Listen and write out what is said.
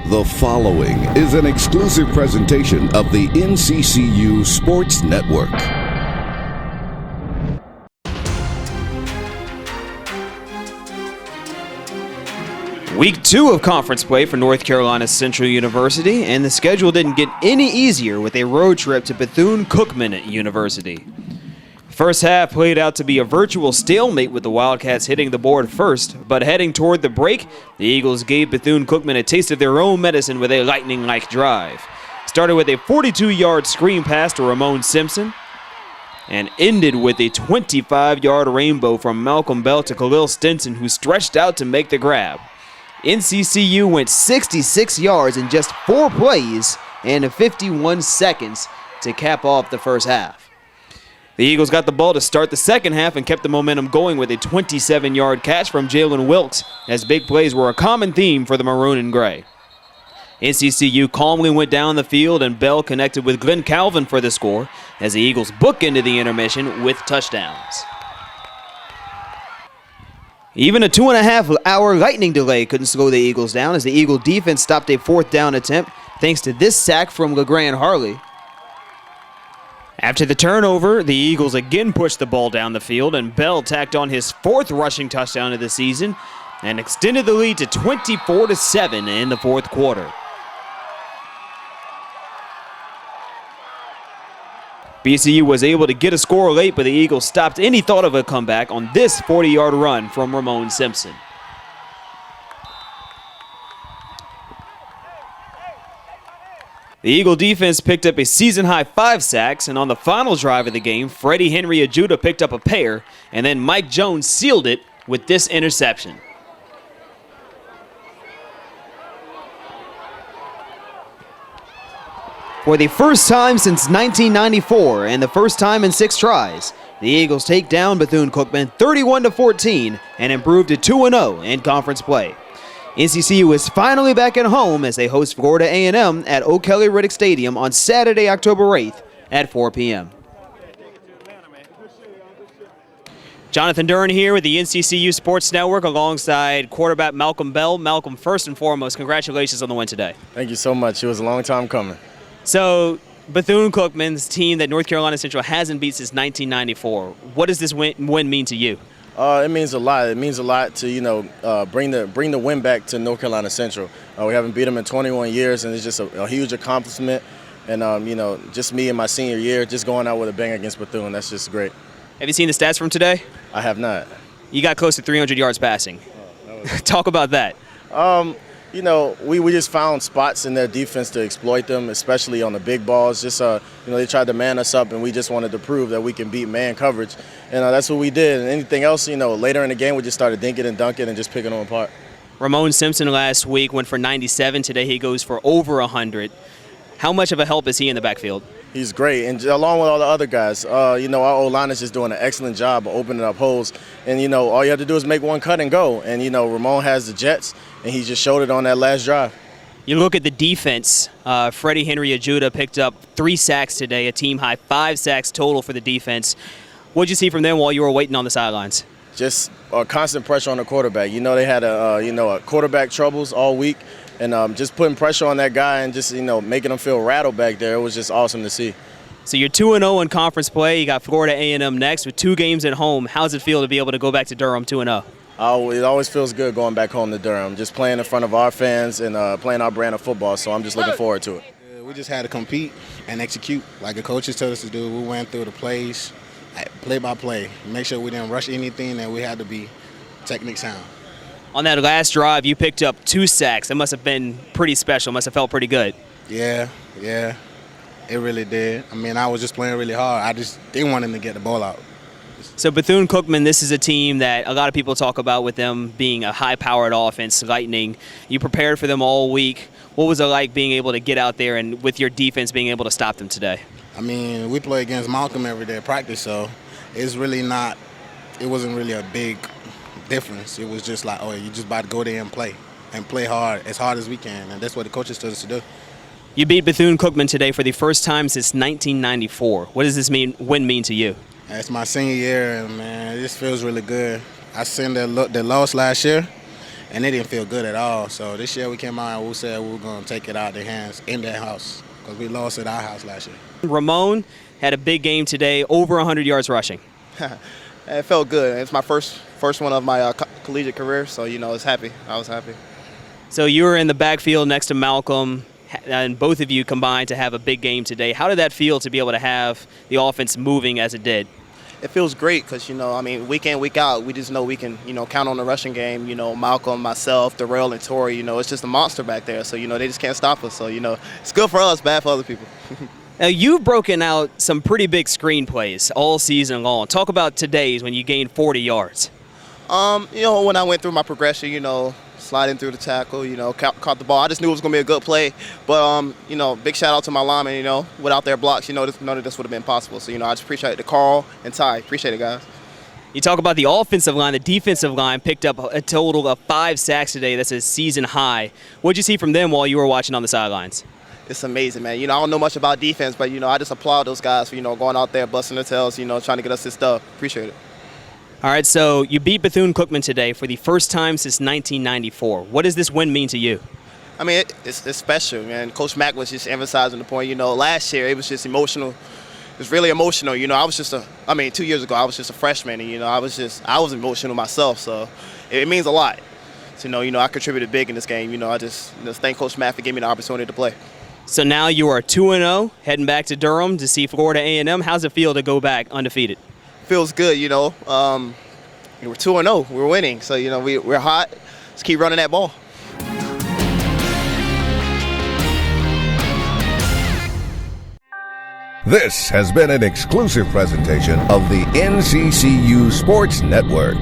The following is an exclusive presentation of the NCCU Sports Network. Week 2 of conference play for North Carolina Central University, and the schedule didn't get any easier with a road trip to Bethune-Cookman University. First half played out to be a virtual stalemate with the Wildcats hitting the board first, but heading toward the break, the Eagles gave Bethune-Cookman a taste of their own medicine with a lightning-like drive. Started with a 42-yard screen pass to Ramone Simpson, and ended with a 25-yard rainbow from Malcolm Bell to Khalil Stinson, who stretched out to make the grab. NCCU went 66 yards in just 4 plays and 51 seconds to cap off the first half. The Eagles got the ball to start the second half and kept the momentum going with a 27-yard catch from Jalen Wilkes, as big plays were a common theme for the maroon and gray. NCCU calmly went down the field, and Bell connected with Glenn Calvin for the score as the Eagles bookended the intermission with touchdowns. Even a 2.5-hour lightning delay couldn't slow the Eagles down, as the Eagle defense stopped a 4th down attempt thanks to this sack from LeGrand Harley. After the turnover, the Eagles again pushed the ball down the field, and Bell tacked on his 4th rushing touchdown of the season and extended the lead to 24-7 in the 4th quarter. BCU was able to get a score late, but the Eagles stopped any thought of a comeback on this 40-yard run from Ramone Simpson. The Eagle defense picked up a season-high 5 sacks, and on the final drive of the game, Henry-Ajudua picked up a pair, and then Mike Jones sealed it with this interception. For the first time since 1994, and the first time in 6 tries, the Eagles take down Bethune-Cookman 31-14 and improve to 2-0 in conference play. NCCU is finally back at home as they host Florida A&M at O'Kelly Riddick Stadium on Saturday, October 8th at 4 p.m. Jonathan Duran here with the NCCU Sports Network alongside quarterback Malcolm Bell. Malcolm, first and foremost, congratulations on the win today. Thank you so much. It was a long time coming. So, Bethune-Cookman's team that North Carolina Central hasn't beat since 1994. What does this win mean to you? It means a lot. It means a lot to, bring the win back to North Carolina Central. We haven't beat them in 21 years, and it's just a huge accomplishment. And, just me in my senior year, just going out with a bang against Bethune, that's just great. Have you seen the stats from today? I have not. You got close to 300 yards passing. Talk about that. We just found spots in their defense to exploit them, especially on the big balls. Just, they tried to man us up, and we just wanted to prove that we can beat man coverage. And that's what we did. And anything else, later in the game, we just started dinking and dunking and just picking them apart. Ramone Simpson last week went for 97. Today he goes for over 100. How much of a help is he in the backfield? He's great, and along with all the other guys. Our O-line is just doing an excellent job of opening up holes. And, all you have to do is make one cut and go. And, Ramone has the jets, and he just showed it on that last drive. You look at the defense. Henry-Ajudua picked up 3 sacks today, a team-high 5 sacks total for the defense. What did you see from them while you were waiting on the sidelines? Just constant pressure on the quarterback. They had a quarterback troubles all week. And just putting pressure on that guy and just, making him feel rattled back there, it was just awesome to see. So you're 2-0 in conference play. You got Florida A&M next with 2 games at home. How's it feel to be able to go back to Durham 2-0? It always feels good going back home to Durham, just playing in front of our fans and playing our brand of football. So I'm just looking forward to it. We just had to compete and execute like the coaches told us to do. We went through the plays, play by play, make sure we didn't rush anything, and we had to be technique sound. On that last drive, you picked up 2 sacks. That must have been pretty special. Must have felt pretty good. Yeah, it really did. I was just playing really hard. I just didn't want him to get the ball out. So Bethune-Cookman, this is a team that a lot of people talk about with them being a high-powered offense, lightning. You prepared for them all week. What was it like being able to get out there and with your defense being able to stop them today? We play against Malcolm every day at practice, so it wasn't really a big difference. It was just like, you just about to go there and play hard as we can, and that's what the coaches told us to do. You beat Bethune-Cookman today for the first time since 1994. What does this win mean to you? It's my senior year, and man, it just feels really good. I seen the loss last year, and it didn't feel good at all. So this year we came out and we said we were going to take it out of their hands in their house because we lost at our house last year. Ramone had a big game today, over 100 yards rushing. It felt good. It's my first one of my collegiate career, so, I was happy. So you were in the backfield next to Malcolm, and both of you combined to have a big game today. How did that feel to be able to have the offense moving as it did? It feels great because, week in, week out, we just know we can, count on the rushing game. Malcolm, myself, Darrell, and Torrey, it's just a monster back there. So, they just can't stop us. So, it's good for us, bad for other people. Now, you've broken out some pretty big screenplays all season long. Talk about today's when you gained 40 yards. When I went through my progression, sliding through the tackle, caught the ball. I just knew it was going to be a good play. But, big shout out to my linemen, without their blocks, none of this would have been possible. So, I just appreciate the Carl and Ty. Appreciate it, guys. You talk about the offensive line. The defensive line picked up a total of 5 sacks today. That's a season high. What did you see from them while you were watching on the sidelines? It's amazing, man. I don't know much about defense, but, I just applaud those guys for, going out there, busting their tails, trying to get us this stuff. Appreciate it. All right, so you beat Bethune-Cookman today for the first time since 1994. What does this win mean to you? I mean, it's special, man. Coach Mack was just emphasizing the point. Last year it was just emotional. It was really emotional. I was just 2 years ago I was just a freshman, and I was emotional myself. So it means a lot. So I contributed big in this game. I just thank Coach Mack for giving me the opportunity to play. So now you are 2-0, heading back to Durham to see Florida A&M. How's it feel to go back undefeated? Feels good, we're 2-0. We're winning, so we're hot. Let's keep running that ball. This has been an exclusive presentation of the NCCU Sports Network.